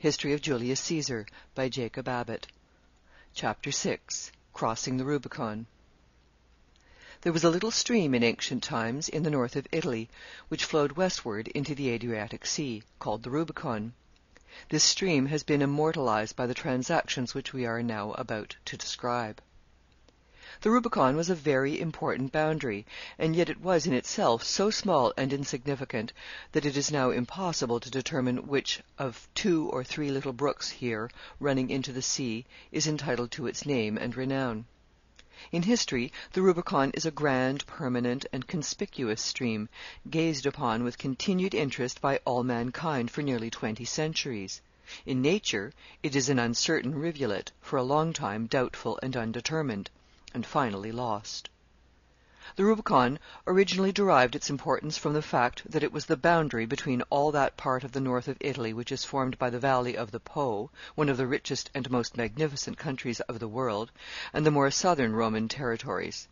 History of Julius Caesar, by Jacob Abbott. Chapter 6. Crossing the Rubicon. There was a little stream in ancient times in the north of Italy, which flowed westward into the Adriatic Sea, called the Rubicon. This stream has been immortalized by the transactions which we are now about to describe. The Rubicon was a very important boundary, and yet it was in itself so small and insignificant that it is now impossible to determine which of 2 or 3 little brooks here, running into the sea, is entitled to its name and renown. In history, the Rubicon is a grand, permanent, and conspicuous stream, gazed upon with continued interest by all mankind for nearly 20 centuries. In nature, it is an uncertain rivulet, for a long time doubtful and undetermined, and finally lost. The Rubicon originally derived its importance from the fact that it was the boundary between all that part of the north of Italy which is formed by the valley of the Po, one of the richest and most magnificent countries of the world, and the more southern Roman territories.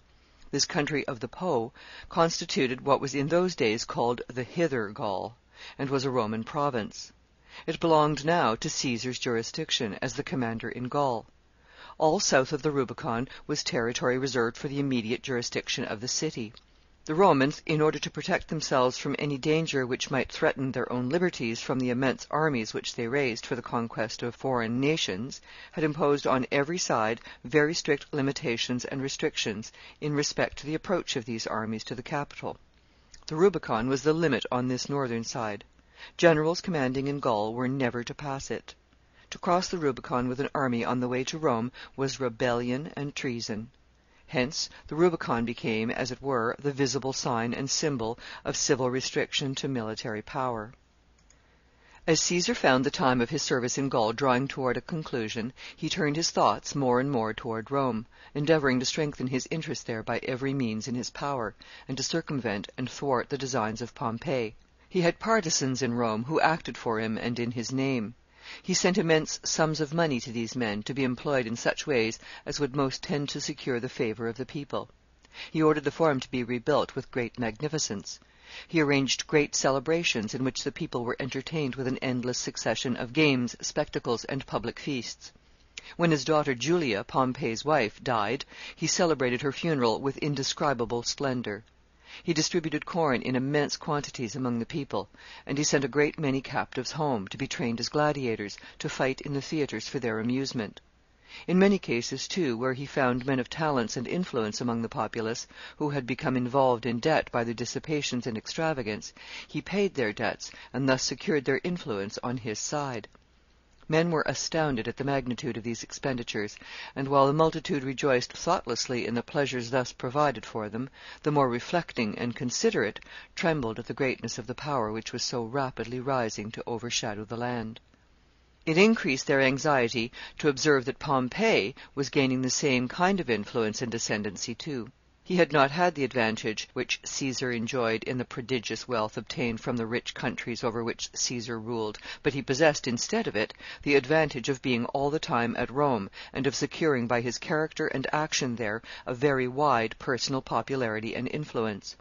This country of the Po constituted what was in those days called the Hither Gaul, and was a Roman province. It belonged now to Caesar's jurisdiction as the commander in Gaul. All south of the Rubicon was territory reserved for the immediate jurisdiction of the city. The Romans, in order to protect themselves from any danger which might threaten their own liberties from the immense armies which they raised for the conquest of foreign nations, had imposed on every side very strict limitations and restrictions in respect to the approach of these armies to the capital. The Rubicon was the limit on this northern side. Generals commanding in Gaul were never to pass it. To cross the Rubicon with an army on the way to Rome was rebellion and treason. Hence the Rubicon became, as it were, the visible sign and symbol of civil restriction to military power. As Caesar found the time of his service in Gaul drawing toward a conclusion, he turned his thoughts more and more toward Rome, endeavoring to strengthen his interest there by every means in his power, and to circumvent and thwart the designs of Pompey. He had partisans in Rome who acted for him and in his name. He sent immense sums of money to these men, to be employed in such ways as would most tend to secure the favor of the people. He ordered the Forum to be rebuilt with great magnificence. He arranged great celebrations in which the people were entertained with an endless succession of games, spectacles, and public feasts. When his daughter Julia, Pompey's wife, died, he celebrated her funeral with indescribable splendor. He distributed corn in immense quantities among the people, and he sent a great many captives home, to be trained as gladiators, to fight in the theatres for their amusement. In many cases, too, where he found men of talents and influence among the populace, who had become involved in debt by their dissipations and extravagance, he paid their debts, and thus secured their influence on his side. Men were astounded at the magnitude of these expenditures, and while the multitude rejoiced thoughtlessly in the pleasures thus provided for them, the more reflecting and considerate trembled at the greatness of the power which was so rapidly rising to overshadow the land. It increased their anxiety to observe that Pompey was gaining the same kind of influence and ascendancy too. He had not had the advantage which Caesar enjoyed in the prodigious wealth obtained from the rich countries over which Caesar ruled, but he possessed, instead of it, the advantage of being all the time at Rome, and of securing by his character and action there a very wide personal popularity and influence.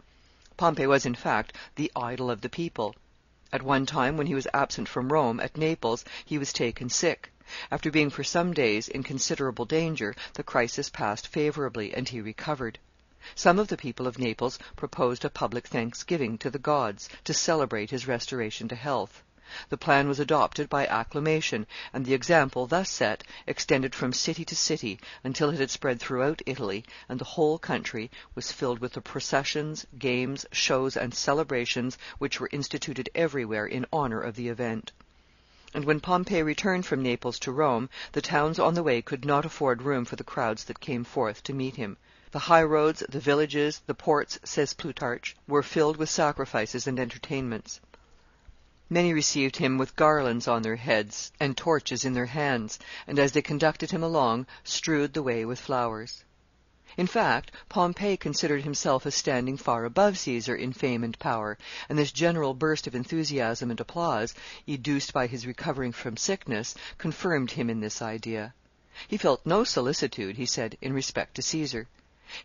Pompey was, in fact, the idol of the people. At one time, when he was absent from Rome, at Naples, he was taken sick. After being for some days in considerable danger, the crisis passed favorably, and he recovered. Some of the people of Naples proposed a public thanksgiving to the gods to celebrate his restoration to health. The plan was adopted by acclamation, and the example thus set extended from city to city until it had spread throughout Italy, and the whole country was filled with the processions, games, shows, and celebrations which were instituted everywhere in honor of the event. And when Pompey returned from Naples to Rome, the towns on the way could not afford room for the crowds that came forth to meet him. The high roads, the villages, the ports, says Plutarch, were filled with sacrifices and entertainments. Many received him with garlands on their heads and torches in their hands, and as they conducted him along, strewed the way with flowers. In fact, Pompey considered himself as standing far above Caesar in fame and power, and this general burst of enthusiasm and applause, educed by his recovering from sickness, confirmed him in this idea. He felt no solicitude, he said, in respect to Caesar.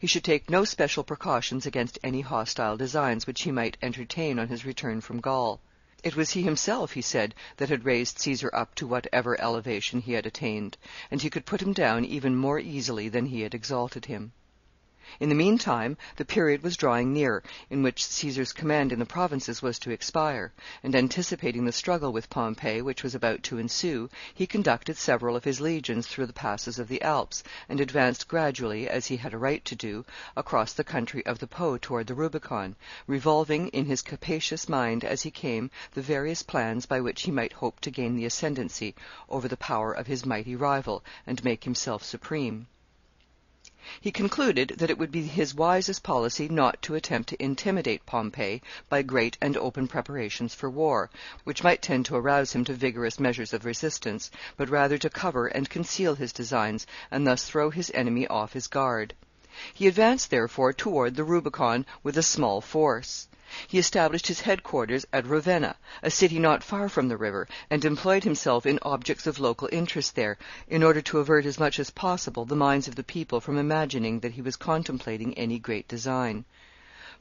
He should take no special precautions against any hostile designs which he might entertain on his return from Gaul. It was he himself, he said, that had raised Caesar up to whatever elevation he had attained, and he could put him down even more easily than he had exalted him. In the meantime, the period was drawing near in which Caesar's command in the provinces was to expire, and anticipating the struggle with Pompey which was about to ensue, he conducted several of his legions through the passes of the Alps, and advanced gradually, as he had a right to do, across the country of the Po toward the Rubicon, revolving in his capacious mind as he came the various plans by which he might hope to gain the ascendancy over the power of his mighty rival, and make himself supreme. He concluded that it would be his wisest policy not to attempt to intimidate Pompey by great and open preparations for war, which might tend to arouse him to vigorous measures of resistance, but rather to cover and conceal his designs, and thus throw his enemy off his guard. He advanced, therefore, toward the Rubicon with a small force. He established his headquarters at Ravenna, a city not far from the river, and employed himself in objects of local interest there, in order to avert as much as possible the minds of the people from imagining that he was contemplating any great design.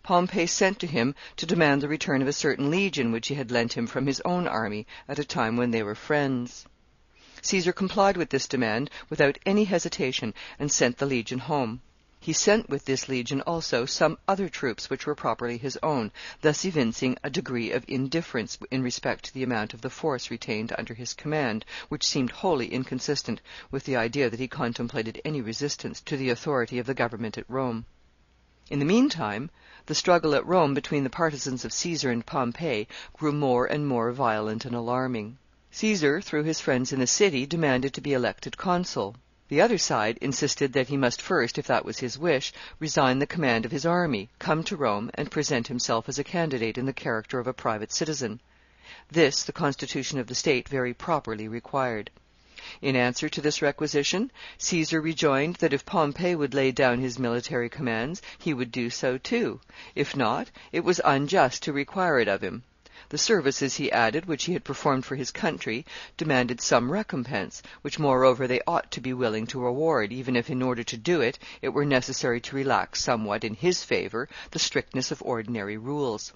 Pompey sent to him to demand the return of a certain legion which he had lent him from his own army at a time when they were friends. Caesar complied with this demand without any hesitation, and sent the legion home. He sent with this legion also some other troops which were properly his own, thus evincing a degree of indifference in respect to the amount of the force retained under his command, which seemed wholly inconsistent with the idea that he contemplated any resistance to the authority of the government at Rome. In the meantime, the struggle at Rome between the partisans of Caesar and Pompey grew more and more violent and alarming. Caesar, through his friends in the city, demanded to be elected consul. The other side insisted that he must first, if that was his wish, resign the command of his army, come to Rome, and present himself as a candidate in the character of a private citizen. This the constitution of the state very properly required. In answer to this requisition, Caesar rejoined that if Pompey would lay down his military commands, he would do so too. If not, it was unjust to require it of him. The services, he added, which he had performed for his country, demanded some recompense, which, moreover, they ought to be willing to reward, even if, in order to do it, it were necessary to relax somewhat in his favor the strictness of ordinary rules.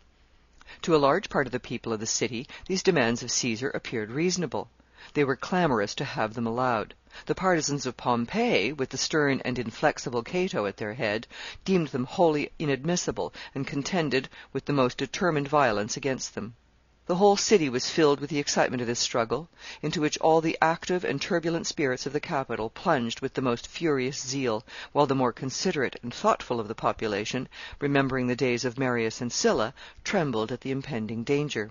To a large part of the people of the city these demands of Caesar appeared reasonable. They were clamorous to have them allowed. The partisans of Pompey, with the stern and inflexible Cato at their head, deemed them wholly inadmissible, and contended with the most determined violence against them. The whole city was filled with the excitement of this struggle, into which all the active and turbulent spirits of the capital plunged with the most furious zeal, while the more considerate and thoughtful of the population, remembering the days of Marius and Sylla, trembled at the impending danger.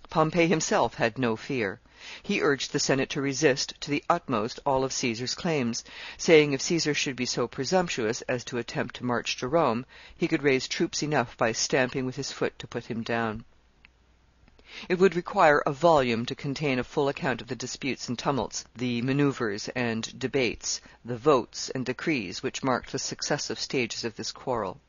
Pompey himself had no fear. He urged the Senate to resist to the utmost all of Caesar's claims, saying if Caesar should be so presumptuous as to attempt to march to Rome, he could raise troops enough by stamping with his foot to put him down. It would require a volume to contain a full account of the disputes and tumults, the manoeuvres and debates, the votes and decrees which marked the successive stages of this quarrel.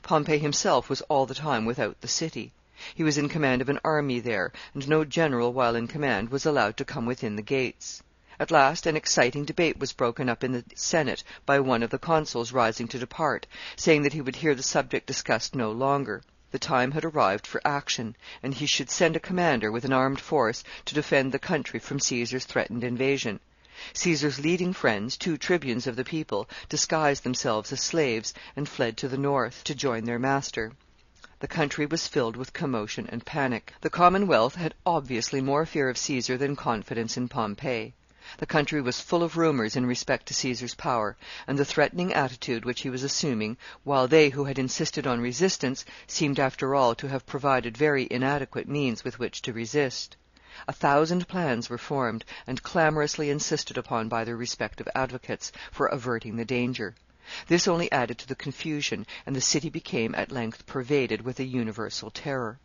Pompey himself was all the time without the city. He was in command of an army there, and no general, while in command, was allowed to come within the gates. At last an exciting debate was broken up in the Senate by one of the consuls rising to depart, saying that he would hear the subject discussed no longer. The time had arrived for action, and he should send a commander with an armed force to defend the country from Caesar's threatened invasion. Caesar's leading friends, 2 tribunes of the people, disguised themselves as slaves and fled to the north to join their master. The country was filled with commotion and panic. The Commonwealth had obviously more fear of Caesar than confidence in Pompey. The country was full of rumors in respect to Caesar's power, and the threatening attitude which he was assuming, while they who had insisted on resistance seemed after all to have provided very inadequate means with which to resist. 1,000 plans were formed, and clamorously insisted upon by their respective advocates, for averting the danger. This only added to the confusion, and the city became at length pervaded with a universal terror.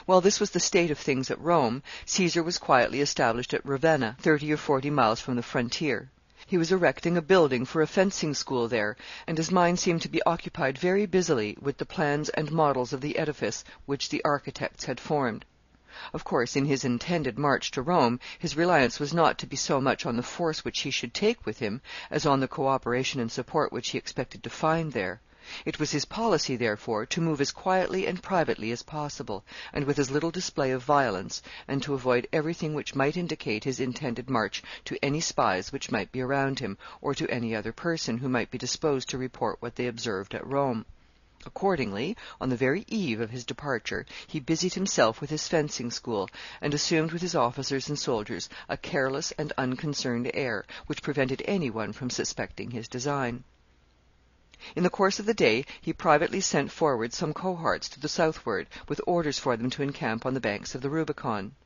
While this was the state of things at Rome, Caesar was quietly established at Ravenna, 30 or 40 miles from the frontier. He was erecting a building for a fencing school there, and his mind seemed to be occupied very busily with the plans and models of the edifice which the architects had formed. Of course, in his intended march to Rome, his reliance was not to be so much on the force which he should take with him as on the cooperation and support which he expected to find there. It was his policy, therefore, to move as quietly and privately as possible, and with as little display of violence, and to avoid everything which might indicate his intended march to any spies which might be around him, or to any other person who might be disposed to report what they observed at Rome. Accordingly, on the very eve of his departure, he busied himself with his fencing school, and assumed with his officers and soldiers a careless and unconcerned air, which prevented any one from suspecting his design. In the course of the day he privately sent forward some cohorts to the southward, with orders for them to encamp on the banks of the Rubicon.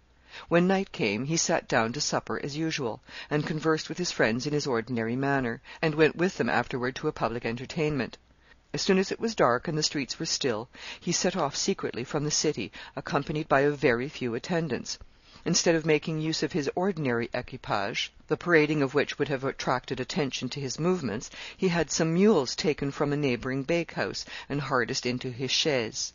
When night came, he sat down to supper as usual, and conversed with his friends in his ordinary manner, and went with them afterward to a public entertainment. As soon as it was dark and the streets were still, he set off secretly from the city, accompanied by a very few attendants. Instead of making use of his ordinary equipage, the parading of which would have attracted attention to his movements, he had some mules taken from a neighbouring bakehouse and harnessed into his chaise.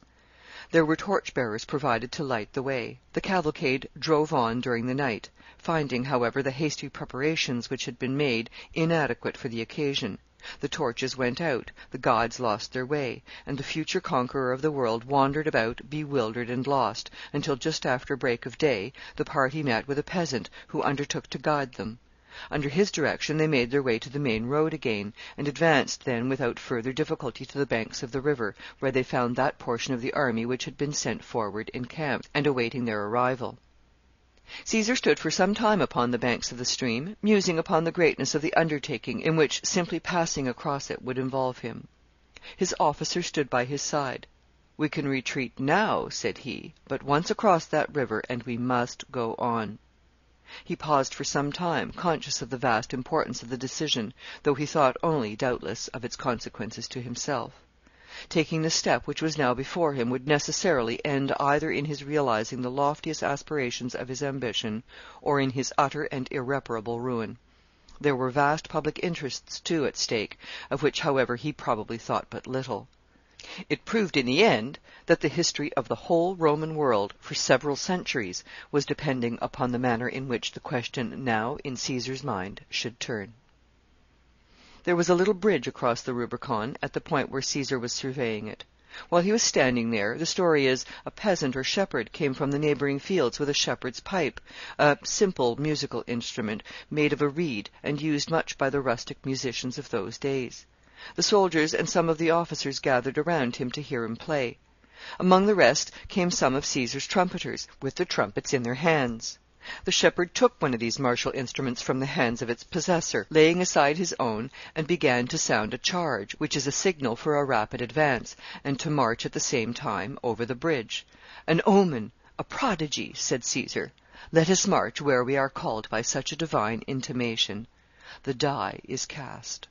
There were torch-bearers provided to light the way. The cavalcade drove on during the night, finding, however, the hasty preparations which had been made inadequate for the occasion. The torches went out, the gods lost their way, and the future conqueror of the world wandered about bewildered and lost, until just after break of day the party met with a peasant who undertook to guide them. Under his direction they made their way to the main road again, and advanced then without further difficulty to the banks of the river, where they found that portion of the army which had been sent forward encamped, and awaiting their arrival. Caesar stood for some time upon the banks of the stream, musing upon the greatness of the undertaking in which simply passing across it would involve him. His officer stood by his side. "We can retreat now," said he, "but once across that river, and we must go on." He paused for some time, conscious of the vast importance of the decision, though he thought only, doubtless, of its consequences to himself. Taking the step which was now before him would necessarily end either in his realizing the loftiest aspirations of his ambition, or in his utter and irreparable ruin. There were vast public interests, too, at stake, of which, however, he probably thought but little. It proved in the end that the history of the whole Roman world for several centuries was depending upon the manner in which the question now in Caesar's mind should turn. There was a little bridge across the Rubicon at the point where Caesar was surveying it. While he was standing there, the story is, a peasant or shepherd came from the neighbouring fields with a shepherd's pipe, a simple musical instrument made of a reed and used much by the rustic musicians of those days. The soldiers and some of the officers gathered around him to hear him play. Among the rest came some of Caesar's trumpeters, with the trumpets in their hands. The shepherd took one of these martial instruments from the hands of its possessor, laying aside his own, and began to sound a charge, which is a signal for a rapid advance, and to march at the same time over the bridge. "An omen, a prodigy," said Caesar. "Let us march where we are called by such a divine intimation. The die is cast."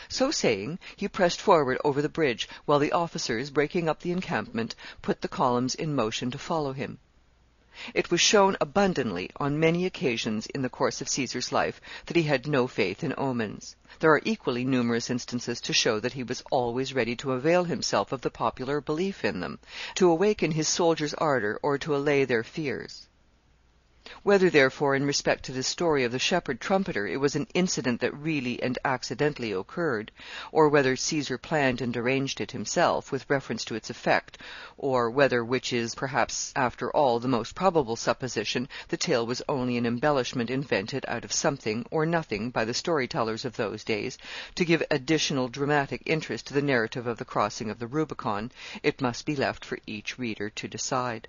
So saying, he pressed forward over the bridge, while the officers, breaking up the encampment, put the columns in motion to follow him. It was shown abundantly, on many occasions in the course of Caesar's life, that he had no faith in omens. There are equally numerous instances to show that he was always ready to avail himself of the popular belief in them, to awaken his soldiers' ardor or to allay their fears. Whether, therefore, in respect to this story of the shepherd trumpeter, it was an incident that really and accidentally occurred, or whether Caesar planned and arranged it himself, with reference to its effect, or whether, which is, perhaps, after all, the most probable supposition, the tale was only an embellishment invented out of something or nothing by the story-tellers of those days, to give additional dramatic interest to the narrative of the crossing of the Rubicon, it must be left for each reader to decide.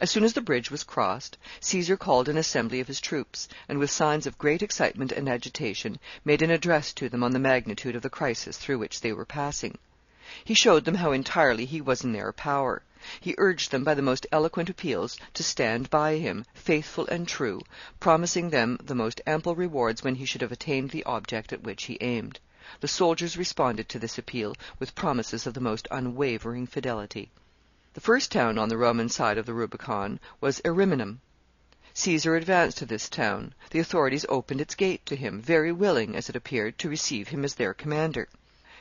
As soon as the bridge was crossed, Caesar called an assembly of his troops, and with signs of great excitement and agitation made an address to them on the magnitude of the crisis through which they were passing. He showed them how entirely he was in their power. He urged them by the most eloquent appeals to stand by him, faithful and true, promising them the most ample rewards when he should have attained the object at which he aimed. The soldiers responded to this appeal with promises of the most unwavering fidelity. The first town on the Roman side of the Rubicon was Ariminum. Caesar advanced to this town. The authorities opened its gate to him, very willing, as it appeared, to receive him as their commander.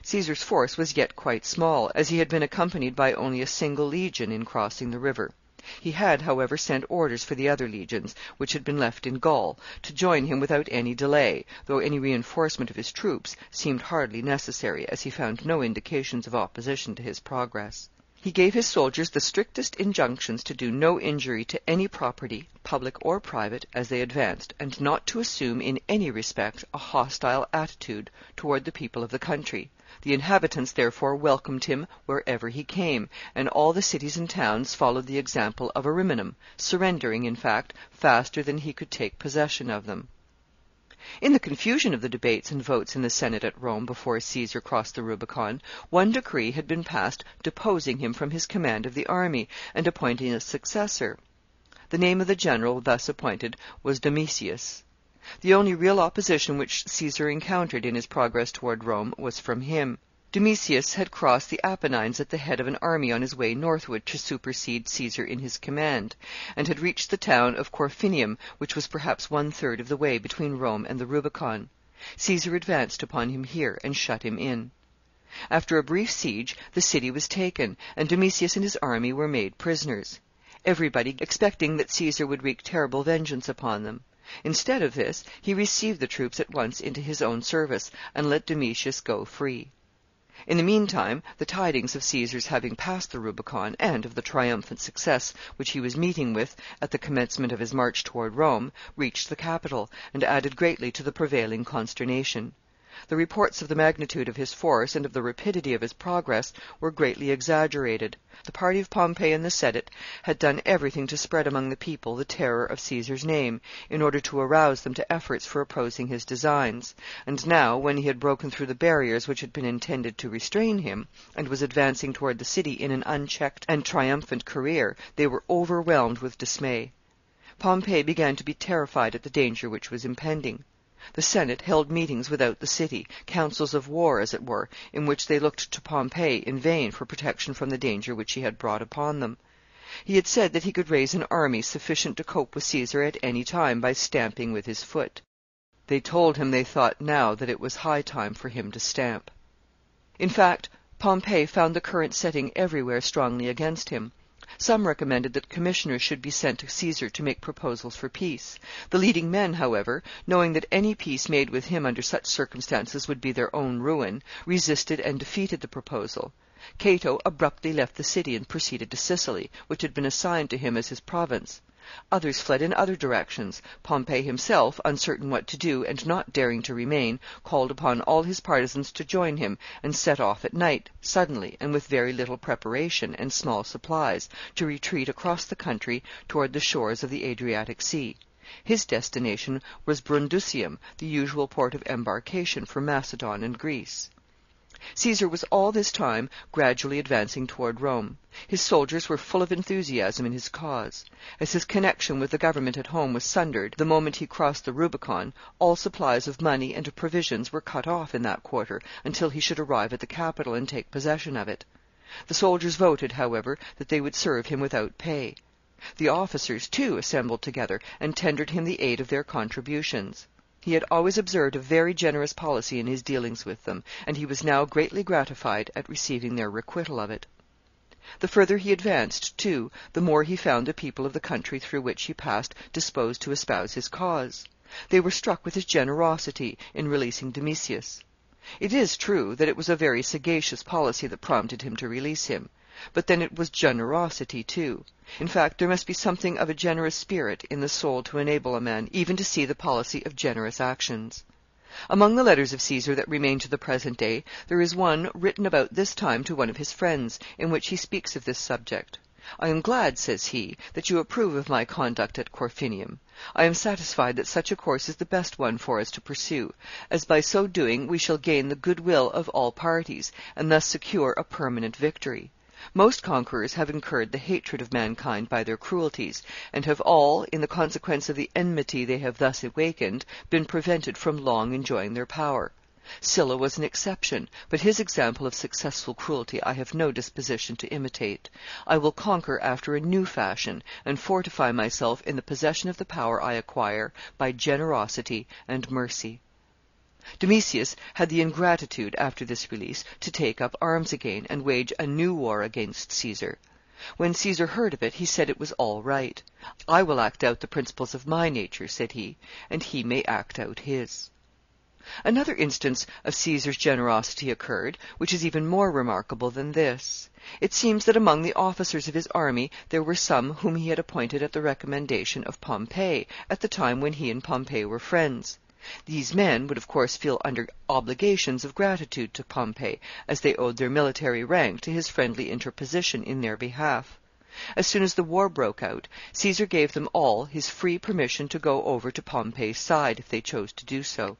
Caesar's force was yet quite small, as he had been accompanied by only a single legion in crossing the river. He had, however, sent orders for the other legions, which had been left in Gaul, to join him without any delay, though any reinforcement of his troops seemed hardly necessary, as he found no indications of opposition to his progress. He gave his soldiers the strictest injunctions to do no injury to any property, public or private, as they advanced, and not to assume in any respect a hostile attitude toward the people of the country. The inhabitants, therefore, welcomed him wherever he came, and all the cities and towns followed the example of Ariminum, surrendering, in fact, faster than he could take possession of them. In the confusion of the debates and votes in the Senate at Rome before Caesar crossed the Rubicon, one decree had been passed deposing him from his command of the army, and appointing a successor. The name of the general thus appointed was Domitius. The only real opposition which Caesar encountered in his progress toward Rome was from him. Domitius had crossed the Apennines at the head of an army on his way northward to supersede Caesar in his command, and had reached the town of Corfinium, which was perhaps 1/3 of the way between Rome and the Rubicon. Caesar advanced upon him here and shut him in. After a brief siege, the city was taken, and Domitius and his army were made prisoners, everybody expecting that Caesar would wreak terrible vengeance upon them. Instead of this, he received the troops at once into his own service, and let Domitius go free. In the meantime, the tidings of Caesar's having passed the Rubicon, and of the triumphant success which he was meeting with at the commencement of his march toward Rome, reached the capital, and added greatly to the prevailing consternation. The reports of the magnitude of his force and of the rapidity of his progress were greatly exaggerated. The party of Pompey and the Senate had done everything to spread among the people the terror of Caesar's name, in order to arouse them to efforts for opposing his designs, and now, when he had broken through the barriers which had been intended to restrain him, and was advancing toward the city in an unchecked and triumphant career, they were overwhelmed with dismay. Pompey began to be terrified at the danger which was impending. The Senate held meetings without the city, councils of war, as it were, in which they looked to Pompey in vain for protection from the danger which he had brought upon them. He had said that he could raise an army sufficient to cope with Caesar at any time by stamping with his foot. They told him they thought now that it was high time for him to stamp. In fact, Pompey found the current setting everywhere strongly against him. Some recommended that commissioners should be sent to Caesar to make proposals for peace. The leading men, however, knowing that any peace made with him under such circumstances would be their own ruin, resisted and defeated the proposal. Cato abruptly left the city and proceeded to Sicily, which had been assigned to him as his province. Others fled in other directions. Pompey himself, uncertain what to do, and not daring to remain, called upon all his partisans to join him, and set off at night, suddenly, and with very little preparation and small supplies, to retreat across the country toward the shores of the Adriatic Sea. His destination was Brundusium, the usual port of embarkation for Macedon and Greece. Caesar was all this time gradually advancing toward Rome. His soldiers were full of enthusiasm in his cause. As his connection with the government at home was sundered the moment he crossed the Rubicon, all supplies of money and of provisions were cut off in that quarter until he should arrive at the capital and take possession of it. The soldiers voted, however, that they would serve him without pay. The officers, too, assembled together and tendered him the aid of their contributions. He had always observed a very generous policy in his dealings with them, and he was now greatly gratified at receiving their requital of it. The further he advanced, too, the more he found the people of the country through which he passed disposed to espouse his cause. They were struck with his generosity in releasing Domitius. It is true that it was a very sagacious policy that prompted him to release him, but then it was generosity, too. In fact, there must be something of a generous spirit in the soul to enable a man even to see the policy of generous actions. Among the letters of Caesar that remain to the present day, there is one written about this time to one of his friends, in which he speaks of this subject. "I am glad," says he, "that you approve of my conduct at Corfinium. I am satisfied that such a course is the best one for us to pursue, as by so doing we shall gain the good will of all parties, and thus secure a permanent victory. Most conquerors have incurred the hatred of mankind by their cruelties, and have all, in the consequence of the enmity they have thus awakened, been prevented from long enjoying their power. Sylla was an exception, but his example of successful cruelty I have no disposition to imitate. I will conquer after a new fashion, and fortify myself in the possession of the power I acquire by generosity and mercy." Domitius had the ingratitude, after this release, to take up arms again, and wage a new war against Caesar. When Caesar heard of it, he said it was all right. "I will act out the principles of my nature," said he, "and he may act out his." Another instance of Caesar's generosity occurred, which is even more remarkable than this. It seems that among the officers of his army there were some whom he had appointed at the recommendation of Pompey, at the time when he and Pompey were friends. These men would of course feel under obligations of gratitude to Pompey, as they owed their military rank to his friendly interposition in their behalf. As soon as the war broke out, Caesar gave them all his free permission to go over to Pompey's side, if they chose to do so.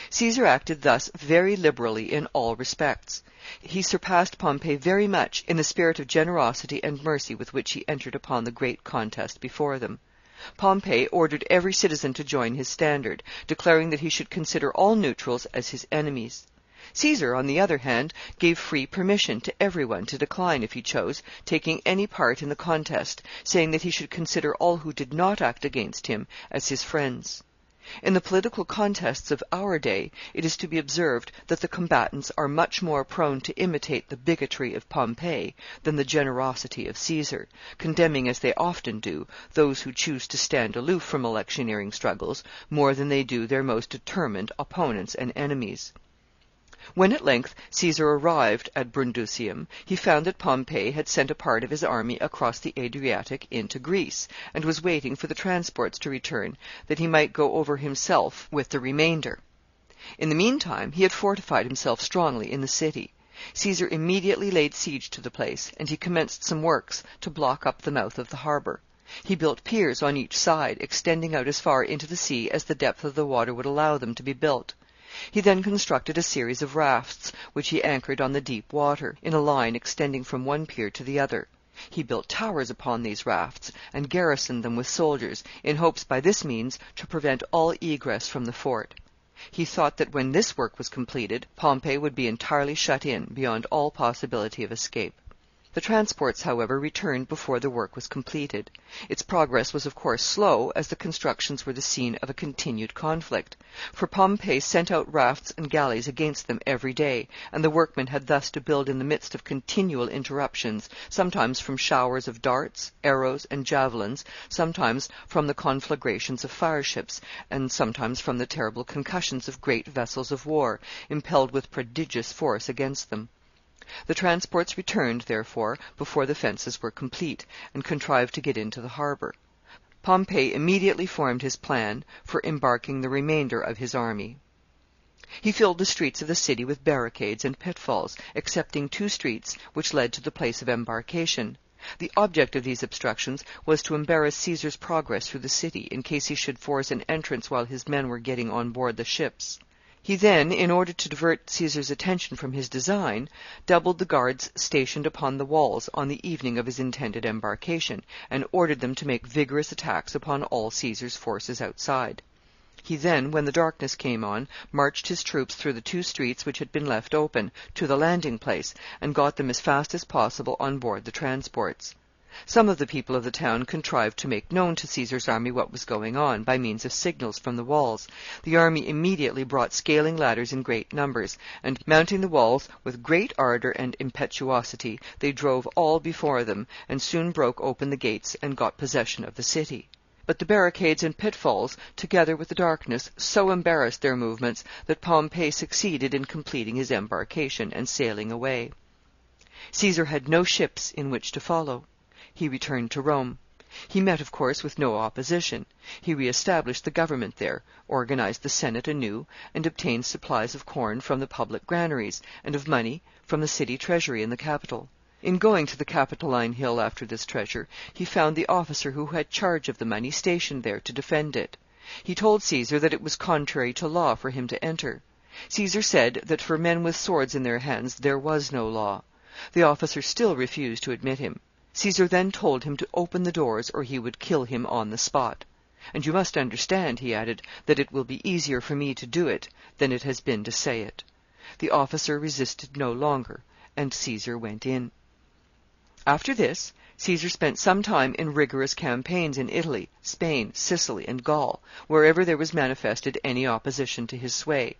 Caesar acted thus very liberally in all respects. He surpassed Pompey very much in the spirit of generosity and mercy with which he entered upon the great contest before them. Pompey ordered every citizen to join his standard, declaring that he should consider all neutrals as his enemies. Caesar, on the other hand, gave free permission to every one to decline, if he chose, taking any part in the contest, saying that he should consider all who did not act against him as his friends. In the political contests of our day, it is to be observed that the combatants are much more prone to imitate the bigotry of Pompey than the generosity of Caesar, condemning, as they often do, those who choose to stand aloof from electioneering struggles more than they do their most determined opponents and enemies. When at length Caesar arrived at Brundusium, he found that Pompey had sent a part of his army across the Adriatic into Greece, and was waiting for the transports to return, that he might go over himself with the remainder. In the meantime, he had fortified himself strongly in the city. Caesar immediately laid siege to the place, and he commenced some works to block up the mouth of the harbor. He built piers on each side, extending out as far into the sea as the depth of the water would allow them to be built. He then constructed a series of rafts, which he anchored on the deep water, in a line extending from one pier to the other. He built towers upon these rafts, and garrisoned them with soldiers, in hopes by this means to prevent all egress from the fort. He thought that when this work was completed, Pompey would be entirely shut in, beyond all possibility of escape. The transports, however, returned before the work was completed. Its progress was of course slow, as the constructions were the scene of a continued conflict, for Pompey sent out rafts and galleys against them every day, and the workmen had thus to build in the midst of continual interruptions, sometimes from showers of darts, arrows, and javelins, sometimes from the conflagrations of fire-ships, and sometimes from the terrible concussions of great vessels of war, impelled with prodigious force against them. The transports returned, therefore, before the fences were complete, and contrived to get into the harbor. Pompey immediately formed his plan for embarking the remainder of his army. He filled the streets of the city with barricades and pitfalls, excepting 2 streets which led to the place of embarkation. The object of these obstructions was to embarrass Caesar's progress through the city, in case he should force an entrance while his men were getting on board the ships. He then, in order to divert Caesar's attention from his design, doubled the guards stationed upon the walls on the evening of his intended embarkation, and ordered them to make vigorous attacks upon all Caesar's forces outside. He then, when the darkness came on, marched his troops through the 2 streets which had been left open, to the landing place, and got them as fast as possible on board the transports. Some of the people of the town contrived to make known to Caesar's army what was going on, by means of signals from the walls. The army immediately brought scaling ladders in great numbers, and, mounting the walls with great ardor and impetuosity, they drove all before them, and soon broke open the gates and got possession of the city. But the barricades and pitfalls, together with the darkness, so embarrassed their movements that Pompey succeeded in completing his embarkation and sailing away. Caesar had no ships in which to follow. He returned to Rome. He met, of course, with no opposition. He re-established the government there, organized the Senate anew, and obtained supplies of corn from the public granaries, and of money from the city treasury in the capital. In going to the Capitoline Hill after this treasure, he found the officer who had charge of the money stationed there to defend it. He told Caesar that it was contrary to law for him to enter. Caesar said that for men with swords in their hands there was no law. The officer still refused to admit him. Caesar then told him to open the doors, or he would kill him on the spot. "And you must understand," he added, "that it will be easier for me to do it than it has been to say it." The officer resisted no longer, and Caesar went in. After this, Caesar spent some time in rigorous campaigns in Italy, Spain, Sicily, and Gaul, wherever there was manifested any opposition to his sway.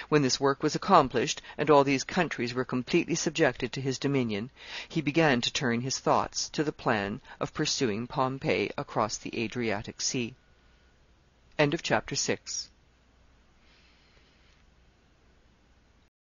When this work was accomplished, and all these countries were completely subjected to his dominion, he began to turn his thoughts to the plan of pursuing Pompey across the Adriatic Sea. Chapter 7.